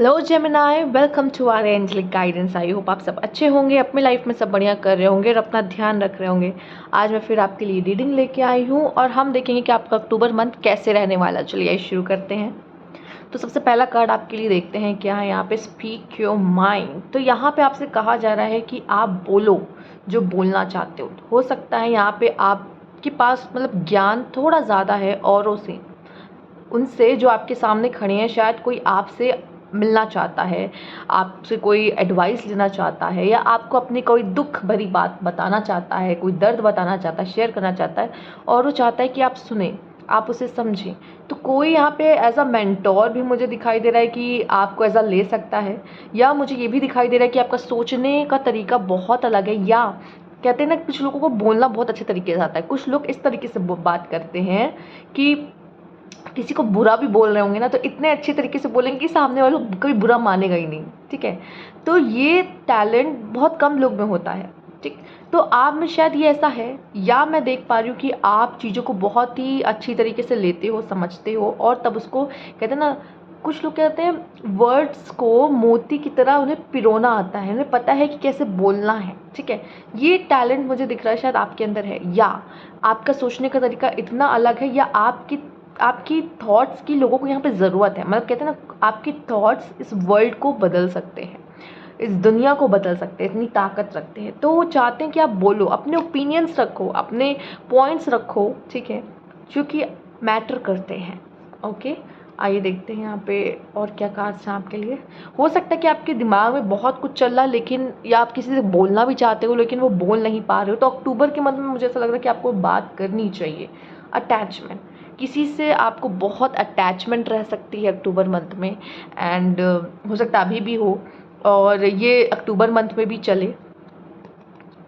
Hello Gemini, welcome to our angelic guidance. I hope आप सब अच्छे होंगे, अपनी लाइफ में सब बढ़िया कर रहे होंगे और अपना ध्यान रख रहे होंगे। आज मैं फिर आपके लिए रीडिंग लेके आई हूँ और हम देखेंगे कि आपका अक्टूबर मंथ कैसे रहने वाला। चलिए शुरू करते हैं। तो सबसे पहला कार्ड आपके लिए देखते हैं क्या है यहाँ पे। Speak your mind. तो यहाँ पे आपसे कहा जा रहा है कि आप बोलो जो बोलना चाहते हो सकता है यहाँ पे आपके पास मतलब ज्ञान थोड़ा ज़्यादा है औरों से, उनसे जो आपके सामने खड़े हैं। शायद कोई आपसे मिलना चाहता है, आपसे कोई एडवाइस लेना चाहता है, या आपको अपनी कोई दुख भरी बात बताना चाहता है, कोई दर्द बताना चाहता है, शेयर करना चाहता है, और वो चाहता है कि आप सुने, आप उसे समझें। तो कोई यहाँ पे एज अ मेंटोर भी मुझे दिखाई दे रहा है कि आपको एज अ ले सकता है, या मुझे ये भी दिखाई दे रहा है कि आपका सोचने का तरीका बहुत अलग है। या कहते हैं ना, कुछ लोगों को बोलना बहुत अच्छे तरीके से आता है, कुछ लोग इस तरीके से बात करते हैं कि किसी को बुरा भी बोल रहे होंगे ना तो इतने अच्छे तरीके से बोलेंगे कि सामने वालों कभी बुरा मानेगा ही नहीं। ठीक है, तो ये टैलेंट बहुत कम लोग में होता है। ठीक, तो आप में शायद ये ऐसा है, या मैं देख पा रही हूँ कि आप चीज़ों को बहुत ही अच्छी तरीके से लेते हो, समझते हो, और तब उसको कहते हैं ना, कुछ लोग कहते हैं वर्ड्स को मोती की तरह उन्हें पिरोना आता है, उन्हें पता है कि कैसे बोलना है। ठीक है, ये टैलेंट मुझे दिख रहा है शायद आपके अंदर है, या आपका सोचने का तरीका इतना अलग है, या आपकी थॉट्स की लोगों को यहाँ पे ज़रूरत है। मतलब कहते हैं ना, आपके थॉट्स इस वर्ल्ड को बदल सकते हैं, इस दुनिया को बदल सकते हैं, इतनी ताकत रखते हैं। तो वो चाहते हैं कि आप बोलो, अपने ओपिनियंस रखो, अपने पॉइंट्स रखो। ठीक है, जो कि मैटर करते हैं। ओके, आइए देखते हैं यहाँ पे और क्या कार्ड्स हैं आपके लिए। हो सकता है कि आपके दिमाग में बहुत कुछ चल रहा है, लेकिन या आप किसी से बोलना भी चाहते हो लेकिन वो बोल नहीं पा रहे हो। तो अक्टूबर के मंथ में मुझे ऐसा लग रहा है कि आपको बात करनी चाहिए। अटैचमेंट, किसी से आपको बहुत अटैचमेंट रह सकती है अक्टूबर मंथ में, एंड हो सकता है अभी भी हो, और ये अक्टूबर मंथ में भी चले।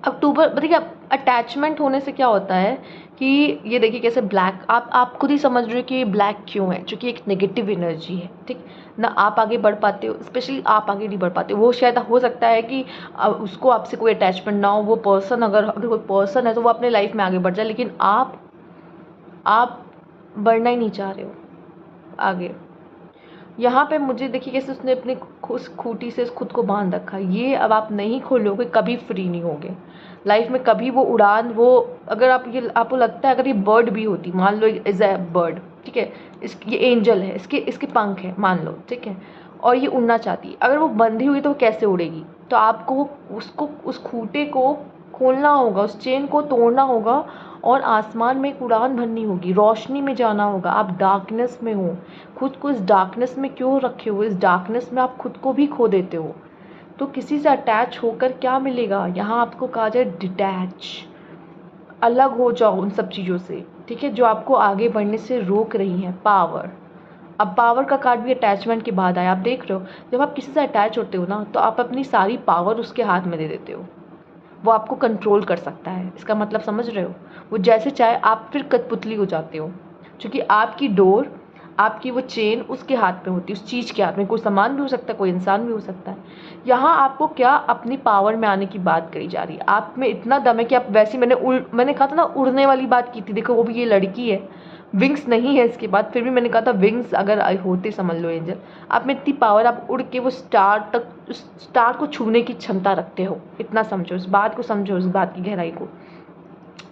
अक्टूबर देखिए, अटैचमेंट होने से क्या होता है कि ये देखिए कैसे ब्लैक, आप खुद ही समझ रहे हो कि ब्लैक क्यों है, क्योंकि एक नेगेटिव एनर्जी है। ठीक ना, आप आगे बढ़ पाते हो, स्पेशली आप आगे नहीं बढ़ पाते हो। वो शायद हो सकता है कि उसको आपसे कोई अटैचमेंट ना हो, वो पर्सन अगर कोई पर्सन है तो वो अपने लाइफ में आगे बढ़ जाए, लेकिन आप बढ़ना ही नहीं चाह रहे हो आगे। यहाँ पे मुझे देखिए कैसे उसने अपनी उस खूंटी से खुद को बांध रखा। ये अब आप नहीं खोलोगे, कभी फ्री नहीं होगे लाइफ में, कभी वो उड़ान, वो अगर आपको लगता है अगर ये बर्ड भी होती, मान लो इज ए बर्ड, ठीक है, ये एंजल है, इसके पंख है मान लो, ठीक है, और ये उड़ना चाहती है, अगर वो बंधी हुई तो वो कैसे उड़ेगी। तो आपको उसको उस खूंटे को खोलना होगा, उस चेन को तोड़ना होगा, और आसमान में एक उड़ान भरनी होगी, रोशनी में जाना होगा। आप डार्कनेस में हो, खुद को इस डार्कनेस में क्यों रखे हो, इस डार्कनेस में आप खुद को भी खो देते हो। तो किसी से अटैच होकर क्या मिलेगा, यहाँ आपको कहा जाए डिटैच, अलग हो जाओ उन सब चीज़ों से। ठीक है, जो आपको आगे बढ़ने से रोक रही हैं। पावर, अब पावर का कार्ड भी अटैचमेंट के बाद आया। आप देख रहे हो, जब आप किसी से अटैच होते हो ना तो आप अपनी सारी पावर उसके हाथ में दे देते हो, वो आपको कंट्रोल कर सकता है। इसका मतलब समझ रहे हो, वो जैसे चाहे, आप फिर कठपुतली हो जाते हो, क्योंकि आपकी डोर, आपकी वो चेन उसके हाथ में होती है, उस चीज़ के हाथ में। कोई सामान भी हो सकता है, कोई इंसान भी हो सकता है। यहाँ आपको क्या अपनी पावर में आने की बात करी जा रही है। आप में इतना दम है कि आप वैसे, मैंने कहा था ना उड़ने वाली बात की थी, देखो वो भी ये लड़की है, विंग्स नहीं है इसके बाद, फिर भी मैंने कहा था विंग्स अगर होते, समझ लो एंजल, आप में इतनी पावर, आप उड़ के वो स्टार तक, उस स्टार को छूने की क्षमता रखते हो। इतना समझो, इस बात को समझो, इस बात की गहराई को।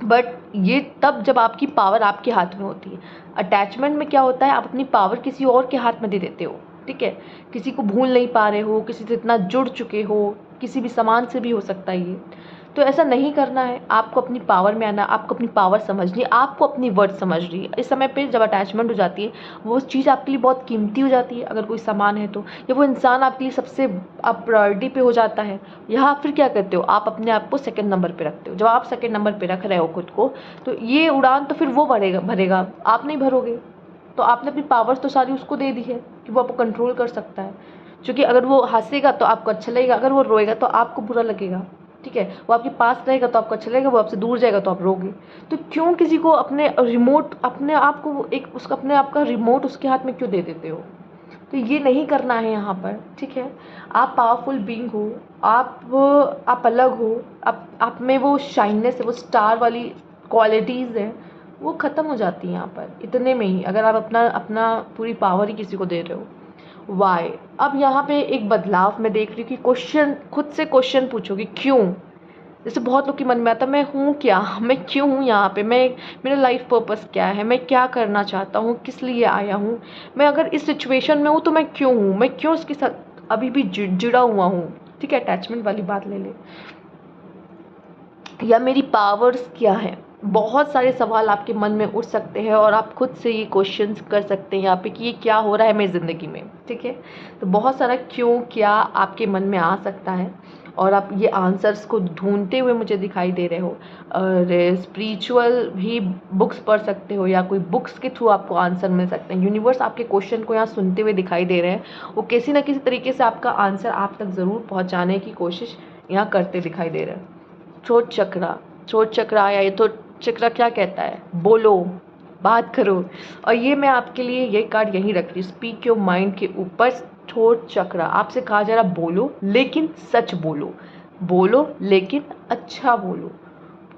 बट ये तब जब आपकी पावर आपके हाथ में होती है। अटैचमेंट में क्या होता है, आप अपनी पावर किसी और के हाथ में दे देते हो। ठीक है, किसी को भूल नहीं पा रहे हो, किसी से इतना जुड़ चुके हो, किसी भी सामान से भी हो सकता है ये। तो ऐसा नहीं करना है, आपको अपनी पावर में आना, आपको अपनी पावर समझनी है, आपको अपनी वर्थ समझनी है। इस समय पे जब अटैचमेंट हो जाती है, वो चीज़ आपके लिए बहुत कीमती हो जाती है, अगर कोई सामान है तो, या वो इंसान आपके लिए सबसे आप प्रायोरिटी पे हो जाता है। यहाँ आप फिर क्या करते हो, आप अपने आप को सेकंड नंबर पे रखते हो। जब आप सेकंड नंबर पे रख रहे हो खुद को, तो ये उड़ान तो फिर वो भरेगा, आप नहीं भरोगे। तो आपने अपनी पावर्स तो सारी उसको दे दी है कि वो आपको कंट्रोल कर सकता है। क्योंकि अगर वो हंसेगा तो आपको अच्छा लगेगा, अगर वो रोएगा तो आपको बुरा लगेगा। ठीक है, वो आपके पास रहेगा तो आपको अच्छा लगेगा, वो आपसे दूर जाएगा तो आप रोगे। तो क्यों किसी को अपने रिमोट, अपने आप को एक उसका, अपने आप का रिमोट उसके हाथ में क्यों दे देते हो। तो ये नहीं करना है यहाँ पर। ठीक है, आप पावरफुल बीइंग हो, आप अलग हो, आप में वो शाइननेस है, वो स्टार वाली क्वालिटीज़ हैं, वो ख़त्म हो जाती है यहाँ पर इतने में ही, अगर आप अपना अपना पूरी पावर ही किसी को दे रहे हो। वाई। अब यहाँ पे एक बदलाव मैं देख रही हूँ कि क्वेश्चन, खुद से क्वेश्चन पूछोगे क्यों। जैसे बहुत लोग के मन में आता है मैं हूँ क्या, मैं क्यों हूँ यहाँ पे, मैं, मेरा लाइफ पर्पस क्या है, मैं क्या करना चाहता हूँ, किस लिए आया हूँ, मैं अगर इस सिचुएशन में हूँ तो मैं क्यों हूँ, मैं क्यों इसके साथ अभी भी जुड़ा हुआ हूँ। ठीक है, अटैचमेंट वाली बात ले ले, या मेरी पावर्स क्या है। बहुत सारे सवाल आपके मन में उठ सकते हैं और आप खुद से ये क्वेश्चंस कर सकते हैं यहाँ पे कि ये क्या हो रहा है मेरी ज़िंदगी में। ठीक है, तो बहुत सारा क्यों क्या आपके मन में आ सकता है और आप ये आंसर्स को ढूंढते हुए मुझे दिखाई दे रहे हो। और स्पिरिचुअल भी बुक्स पढ़ सकते हो या कोई बुक्स के थ्रू आपको आंसर मिल सकते हैं। यूनिवर्स आपके क्वेश्चन को यहाँ सुनते हुए दिखाई दे रहे हैं, वो किसी न किसी तरीके से आपका आंसर आप तक ज़रूर पहुँचाने की कोशिश यहाँ करते दिखाई दे रहे हैं। थ्रोट चक्रा, थ्रोट चक्रा आया। ये थ्रोट चक्रा क्या कहता है, बोलो, बात करो। और ये मैं आपके लिए ये कार्ड यहीं रख रही हूँ, स्पीक योर माइंड के ऊपर थ्रोट चक्रा। आपसे कहा जा रहा बोलो लेकिन सच बोलो, बोलो लेकिन अच्छा बोलो।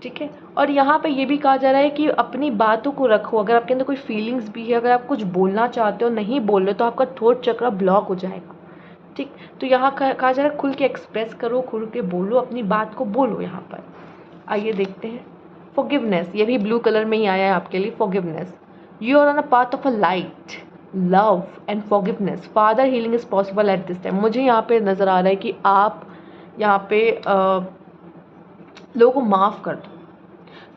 ठीक है, और यहाँ पे ये भी कहा जा रहा है कि अपनी बातों को रखो। अगर आपके अंदर कोई फीलिंग्स भी है, अगर आप कुछ बोलना चाहते हो नहीं बोल रहे तो आपका थ्रोट चक्रा ब्लॉक हो जाएगा। ठीक, तो यहाँ कहा जा रहा है खुल के एक्सप्रेस करो, खुल के बोलो, अपनी बात को बोलो यहाँ पर। आइए देखते हैं फॉरगिवनेस। ये भी ब्लू कलर में ही आया है आपके लिए, forgiveness. You are on a path of a light, love and forgiveness. Father healing is possible at this time. मुझे यहाँ पे नज़र आ रहा है कि आप यहाँ पे लोगों को माफ़ कर दो।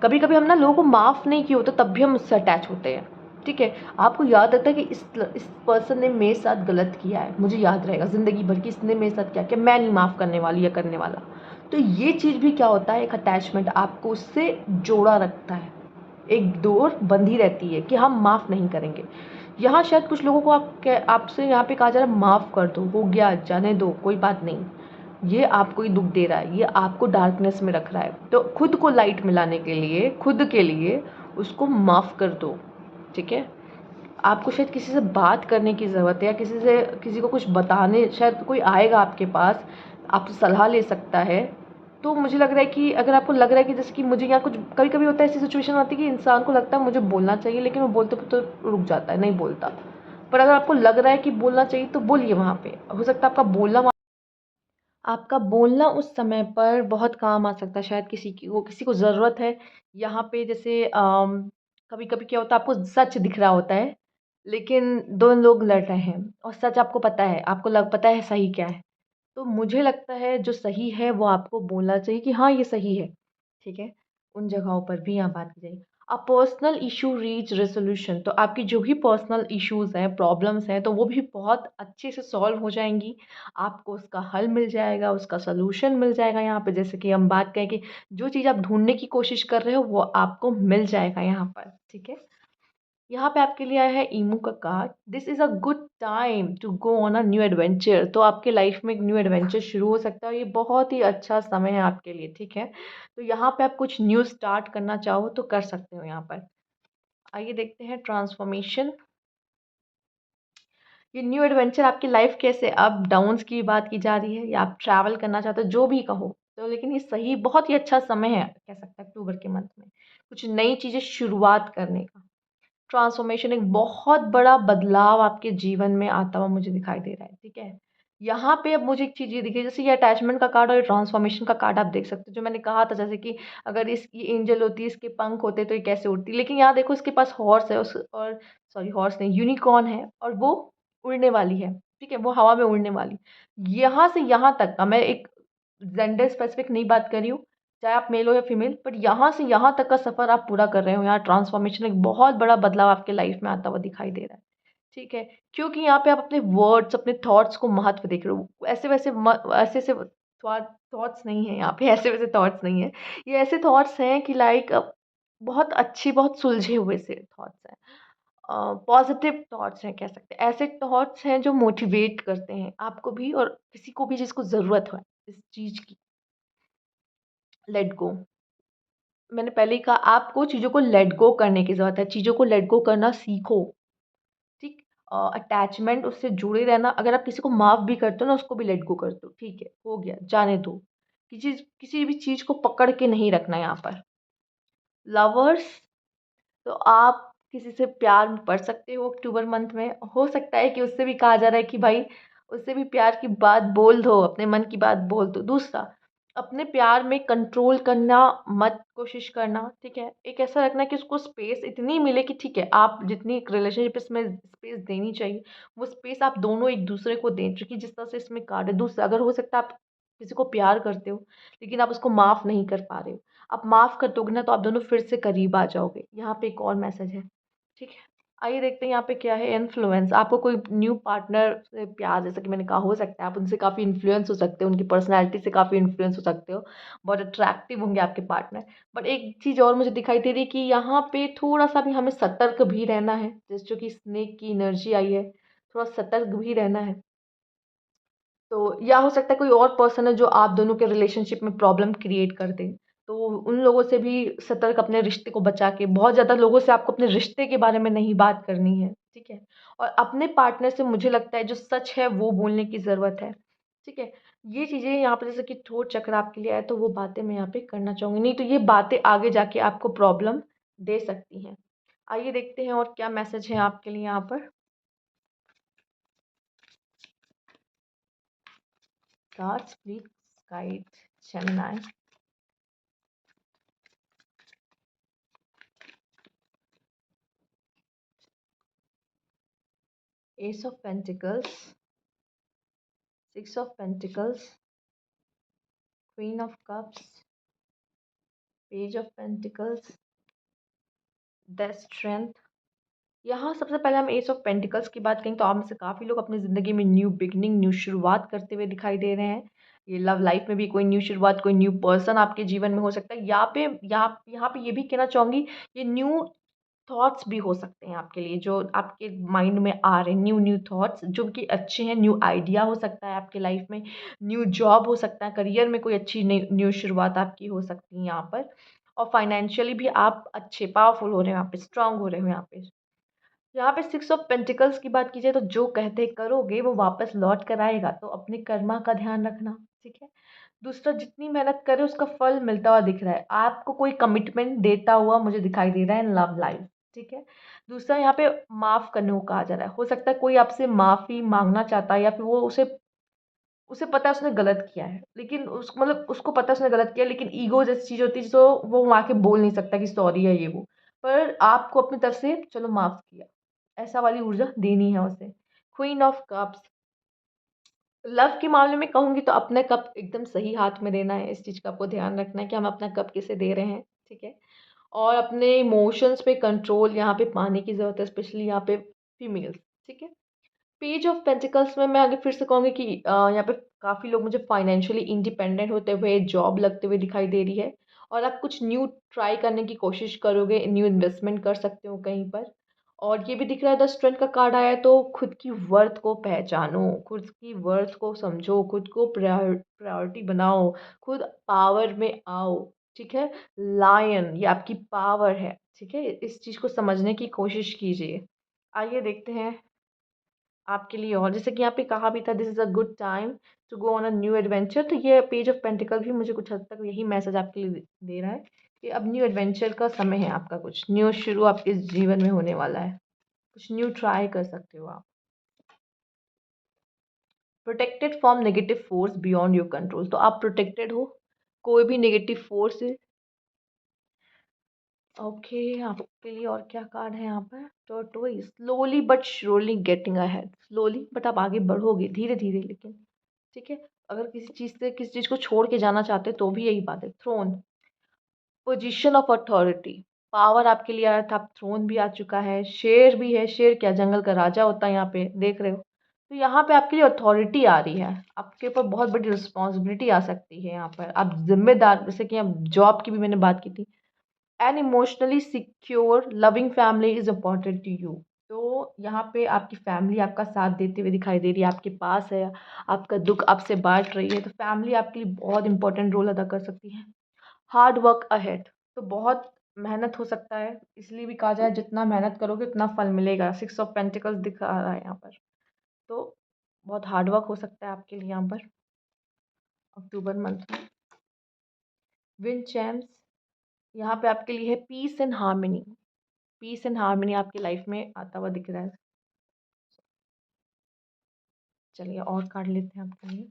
कभी कभी हम ना लोगों को माफ़ नहीं किए होते तब भी हम उससे अटैच होते हैं। ठीक है, आपको याद रहता है कि इस पर्सन ने मेरे साथ गलत किया है, मुझे याद रहेगा ज़िंदगी भर कि इसने मेरे साथ क्या किया, मैं नहीं माफ़ करने वाली या करने वाला। तो ये चीज़ भी क्या होता है, एक अटैचमेंट आपको उससे जोड़ा रखता है, एक डोर बंधी रहती है कि हम माफ़ नहीं करेंगे। यहाँ शायद कुछ लोगों को आपसे यहाँ पे कहा जा रहा है माफ़ कर दो, हो गया, जाने दो, कोई बात नहीं। ये आपको ही दुख दे रहा है, ये आपको डार्कनेस में रख रहा है, तो खुद को लाइट मिलाने के लिए, खुद के लिए उसको माफ़ कर दो। ठीक है, आपको शायद किसी से बात करने की ज़रूरत है या किसी को कुछ बताने, शायद कोई आएगा आपके पास, आपसे सलाह ले सकता है। तो मुझे लग रहा है कि अगर आपको लग रहा है कि जैसे कि मुझे यहाँ कुछ, कभी कभी होता है ऐसी सिचुएशन आती है कि इंसान को लगता है मुझे बोलना चाहिए लेकिन वो बोलते तो रुक जाता है, नहीं बोलता। पर अगर आपको लग रहा है कि बोलना चाहिए तो बोलिए। वहाँ पे हो सकता है आपका बोलना उस समय पर बहुत काम आ सकता है। शायद किसी को ज़रूरत है यहाँ पे। जैसे कभी कभी क्या होता है, आपको सच दिख रहा होता है लेकिन दो लोग लड़ रहे हैं और सच आपको पता है, आपको लग पता है सही क्या है। तो मुझे लगता है जो सही है वो आपको बोलना चाहिए कि हाँ ये सही है। ठीक है, उन जगहों पर भी यहाँ बात की जाएगी। A personal issue reach resolution. तो आपकी जो भी पर्सनल इश्यूज हैं, प्रॉब्लम्स हैं, तो वो भी बहुत अच्छे से सॉल्व हो जाएंगी। आपको उसका हल मिल जाएगा, उसका सलूशन मिल जाएगा। यहाँ पे जैसे कि हम बात करें कि जो चीज़ आप ढूंढने की कोशिश कर रहे हो वो आपको मिल जाएगा यहाँ पर। ठीक है, यहाँ पे आपके लिए आया है ईमू का card. This is a good time to go on a new adventure. तो आपके लाइफ में एक न्यू एडवेंचर शुरू हो सकता है, ये बहुत ही अच्छा समय है आपके लिए। ठीक है, तो यहाँ पे आप कुछ न्यू स्टार्ट करना चाहो तो कर सकते हो यहाँ पर। आइए देखते हैं ट्रांसफॉर्मेशन। ये न्यू एडवेंचर आपकी लाइफ कैसे अप डाउन्स की बात की जा रही है या आप ट्रैवल करना चाहते हो, जो भी कहो तो, लेकिन ये सही बहुत ही अच्छा समय है कह सकते हैं अक्टूबर के मंथ में कुछ नई चीज़ें शुरुआत करने का। ट्रांसफॉर्मेशन, एक बहुत बड़ा बदलाव आपके जीवन में आता हुआ मुझे दिखाई दे रहा है। ठीक है, यहाँ पे अब मुझे एक चीज़ ये दिखी, जैसे ये अटैचमेंट का कार्ड और ये ट्रांसफॉर्मेशन का कार्ड आप देख सकते हो। जो मैंने कहा था जैसे कि अगर इस ये एंजल होती, इसके पंख होते तो ये कैसे उड़ती, लेकिन यहाँ देखो इसके पास हॉर्स है, उस और सॉरी हॉर्स नहीं, यूनिकॉर्न है और वो उड़ने वाली है। ठीक है, वो हवा में उड़ने वाली। यहाँ से यहाँ तक का, मैं एक जेंडर स्पेसिफिक नहीं बात कर रही हूँ, चाहे आप मेल हो या फीमेल, बट यहाँ से यहाँ तक का सफ़र आप पूरा कर रहे हो। यहाँ ट्रांसफॉर्मेशन, एक बहुत बड़ा बदलाव आपके लाइफ में आता हुआ दिखाई दे रहा है। ठीक है, क्योंकि यहाँ पे आप अपने वर्ड्स, अपने थॉट्स को महत्व देख रहे हो। ऐसे थॉट्स नहीं है यहाँ पे, ऐसे वैसे थॉट्स नहीं है। ये ऐसे थॉट्स हैं कि लाइक बहुत अच्छी, बहुत सुलझे हुए से थॉट्स हैं, पॉजिटिव थॉट्स हैं कह सकते हैं। ऐसे थॉट्स हैं जो मोटिवेट करते हैं आपको भी और किसी को भी जिसको ज़रूरत हो इस चीज़ की। लेट गो, मैंने पहले ही कहा आपको चीज़ों को लेट गो करने की ज़रूरत है, चीज़ों को लेट गो करना सीखो। ठीक, अटैचमेंट, उससे जुड़े रहना, अगर आप किसी को माफ़ भी करते हो ना उसको भी लेट गो कर दो। ठीक है, हो गया, जाने दो। किसी भी चीज़ को पकड़ के नहीं रखना यहाँ पर। लवर्स, तो आप किसी से प्यार में पड़ सकते हो अक्टूबर मंथ में। हो सकता है कि उससे भी कहा जा रहा है कि भाई उससे भी प्यार की बात बोल दो, अपने मन की बात बोल दो। दूसरा, अपने प्यार में कंट्रोल करना मत कोशिश करना, ठीक है। एक ऐसा रखना कि उसको स्पेस इतनी मिले कि ठीक है, आप जितनी रिलेशनशिप इसमें स्पेस देनी चाहिए वो स्पेस आप दोनों एक दूसरे को दें, क्योंकि जिस तरह से इसमें कार्ड है। दूसरा, अगर हो सकता है आप किसी को प्यार करते हो लेकिन आप उसको माफ़ नहीं कर पा रहे हो, आप माफ़ कर दोगे ना तो आप दोनों फिर से करीब आ जाओगे। यहाँ पे एक और मैसेज है, ठीक है। आइए देखते हैं यहाँ पे क्या है। इन्फ्लुएंस, आपको कोई न्यू पार्टनर से प्यार, जैसा कि मैंने कहा, हो सकता है आप उनसे काफ़ी इन्फ्लुएंस हो सकते हो, उनकी पर्सनैलिटी से काफ़ी इन्फ्लुएंस हो सकते हो, बहुत अट्रैक्टिव होंगे आपके पार्टनर। बट एक चीज़ और मुझे दिखाई दे रही है कि यहाँ पे थोड़ा सा भी हमें सतर्क भी रहना है, जैसे जो कि स्नेक की एनर्जी आई है, थोड़ा सतर्क भी रहना है। तो या हो सकता है कोई और पर्सन है जो आप दोनों के रिलेशनशिप में प्रॉब्लम क्रिएट कर दे। तो उन लोगों से भी सतर्क, अपने रिश्ते को बचा के। बहुत ज़्यादा लोगों से आपको अपने रिश्ते के बारे में नहीं बात करनी है, ठीक है। और अपने पार्टनर से मुझे लगता है जो सच है वो बोलने की ज़रूरत है, ठीक है। ये चीज़ें यहाँ पे जैसे कि थोट चक्र आपके लिए आया तो वो बातें मैं यहाँ पे करना चाहूँगी, नहीं तो ये बातें आगे जाके आपको प्रॉब्लम दे सकती हैं। आइए देखते हैं और क्या मैसेज है आपके लिए यहाँ पर। Cards please guide Gemini. Ace of Pentacles, Six of Pentacles, Queen of Cups, Page of Pentacles, The Strength। यहाँ सबसे पहले हम एस ऑफ पेंटिकल्स की बात करें तो आप में से काफ़ी लोग अपनी ज़िंदगी में न्यू बिगनिंग, न्यू शुरुआत करते हुए दिखाई दे रहे हैं। ये लव लाइफ में भी कोई न्यू शुरुआत, कोई न्यू पर्सन आपके जीवन में हो सकता है। यहाँ पे ये भी कहना चाहूँगी, ये न्यू थॉट्स भी हो सकते हैं आपके लिए, जो आपके माइंड में आ रहे हैं, न्यू न्यू थॉट्स जो कि अच्छे हैं। न्यू आइडिया हो सकता है आपके लाइफ में, न्यू जॉब हो सकता है, करियर में कोई अच्छी न्यू शुरुआत आपकी हो सकती है यहाँ पर। और फाइनेंशियली भी आप अच्छे पावरफुल हो रहे हो, यहाँ पे स्ट्रांग हो रहे हो। यहाँ पे सिक्स ऑफ पेंटिकल्स की बात कीजिए तो जो कहते करोगे वो वापस लौट कर आएगा, तो अपने कर्मा का ध्यान रखना, ठीक है। दूसरा, जितनी मेहनत करे उसका फल मिलता हुआ दिख रहा है, आपको कोई कमिटमेंट देता हुआ मुझे दिखाई दे रहा है इन लव लाइफ, ठीक है। दूसरा, यहाँ पे माफ़ करने को कहा जा रहा है। हो सकता है कोई आपसे माफ़ी मांगना चाहता है, या फिर वो उसे उसे पता है उसने गलत किया है, लेकिन उसको पता है उसने गलत किया है, लेकिन ईगो जैसी चीज़ होती है, जो वो वहाँ के बोल नहीं सकता कि सॉरी है ये वो। पर आपको अपनी तरफ से चलो माफ़ किया, ऐसा वाली ऊर्जा देनी है उसे। क्वीन ऑफ कप्स, लव के मामले में कहूँगी तो अपना कप एकदम सही हाथ में देना है। इस चीज़ का आपको ध्यान रखना है कि हम अपना कप किसे दे रहे हैं, ठीक है। और अपने इमोशंस पे कंट्रोल यहाँ पे पाने की ज़रूरत है, स्पेशली यहाँ पे फीमेल्स, ठीक है। पेज ऑफ पेंटिकल्स में मैं आगे फिर से कहूँगी कि यहाँ पे काफ़ी लोग मुझे फाइनेंशियली इंडिपेंडेंट होते हुए, जॉब लगते हुए दिखाई दे रही है। और आप कुछ न्यू ट्राई करने की कोशिश करोगे, न्यू इन्वेस्टमेंट कर सकते हो कहीं पर। और ये भी दिख रहा है, द स्ट्रेंथ का कार्ड आया है, तो खुद की वर्थ को पहचानो, खुद की वर्थ को समझो, खुद को प्रायोरिटी बनाओ, खुद पावर में आओ, ठीक है। लायन, ये आपकी पावर है, ठीक है। इस चीज़ को समझने की कोशिश कीजिए। आइए देखते हैं आपके लिए। और जैसे कि यहाँ पे कहा भी था, this is a good time to go on a new adventure, तो ये पेज ऑफ पेंटिकल भी मुझे कुछ हद तक यही मैसेज आपके लिए दे रहा है कि अब न्यू एडवेंचर का समय है आपका, कुछ न्यू शुरू आपके जीवन में होने वाला है, कुछ न्यू ट्राई कर सकते हो आप। Protected from negative force beyond your control, तो आप प्रोटेक्टेड हो कोई भी नेगेटिव फोर्स से। ओके, आपके लिए और क्या कार्ड है यहाँ पर। Tortoise, slowly but surely getting ahead, slowly but आप आगे बढ़ोगे, धीरे धीरे लेकिन, ठीक है। अगर किसी चीज़ को छोड़ के जाना चाहते हैं तो भी यही बात है। Throne, position of authority, power आपके लिए आया था, आप थ्रोन भी आ चुका है। शेर भी है, शेर क्या जंगल का राजा होता है, यहाँ पे देख रहे हो। तो यहाँ पे आपके लिए अथॉरिटी आ रही है, आपके ऊपर बहुत बड़ी रिस्पॉन्सिबिलिटी आ सकती है यहाँ पर, आप जिम्मेदार, जैसे कि अब जॉब की भी मैंने बात की थी। An emotionally secure loving family is important to you, तो यहाँ पे आपकी फैमिली आपका साथ देते हुए दिखाई दे रही है, आपके पास है, आपका दुख आपसे बांट रही है, तो फैमिली आपके लिए बहुत इंपॉर्टेंट रोल अदा कर सकती है। हार्ड वर्क अहेड, तो बहुत मेहनत हो सकता है, इसलिए भी कहा जाए जितना मेहनत करोगे उतना फल मिलेगा। सिक्स ऑफ पेंटिकल्स दिखा रहा है यहाँ पर, तो बहुत हार्ड वर्क हो सकता है आपके लिए यहाँ पर अक्टूबर मंथ में। विंड चैम्स, यहाँ पे आपके लिए है peace and harmony, peace and harmony आपकी लाइफ में आता हुआ दिख रहा है। चलिए और कार्ड लेते हैं आपके लिए।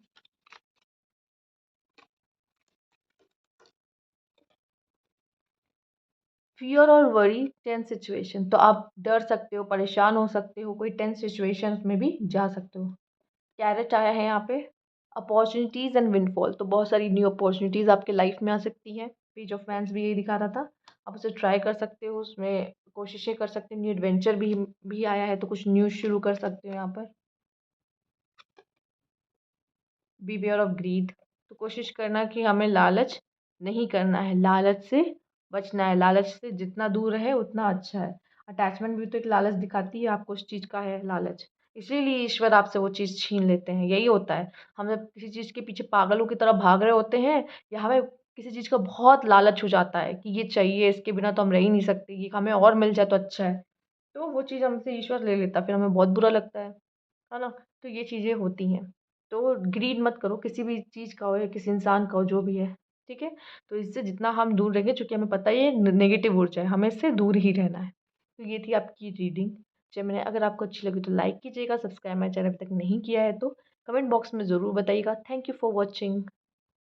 फ़ियर और वरी टेंस सिचुएशन, तो आप डर सकते हो, परेशान हो सकते हो, कोई टेंस सिचुएशंस में भी जा सकते हो। कैरेट आया है यहाँ पे। अपॉर्चुनिटीज़ एंड विंडफॉल, तो बहुत सारी न्यू अपॉर्चुनिटीज़ आपके लाइफ में आ सकती है। पेज ऑफ वैंड्स भी यही दिखा रहा था। आप उसे ट्राई कर सकते हो, उसमें कोशिशें कर सकते हो। न्यू एडवेंचर भी आया है, तो कुछ न्यू शुरू कर सकते हो यहाँ पर। बिवेयर ऑफ ग्रीड, तो कोशिश करना कि हमें लालच नहीं करना है, लालच से बचना है। लालच से जितना दूर रहे उतना अच्छा है। अटैचमेंट भी तो एक लालच दिखाती है, आपको उस चीज़ का है लालच, इसीलिए ईश्वर आपसे वो चीज़ छीन लेते हैं। यही होता है, हम जब किसी चीज़ के पीछे पागलों की तरह भाग रहे होते हैं, या हमें किसी चीज़ का बहुत लालच हो जाता है कि ये चाहिए, इसके बिना तो हम रह ही नहीं सकते, ये हमें और मिल जाए तो अच्छा है, तो वो चीज़ हमसे ईश्वर ले लेता है, फिर हमें बहुत बुरा लगता है ना? तो ये चीज़ें होती हैं। तो ग्रीड मत करो, किसी भी चीज़ का हो या किसी इंसान का हो, जो भी है, ठीक है? तो इससे जितना हम दूर रहेंगे, चूँकि हमें पता है ये नेगेटिव ऊर्जा है, हमें इससे दूर ही रहना है। तो ये थी आपकी रीडिंग जेमिनी। अगर आपको अच्छी लगी तो लाइक कीजिएगा, सब्सक्राइब मेरे चैनल अभी तक नहीं किया है तो कमेंट बॉक्स में ज़रूर बताइएगा। Thank you for watching.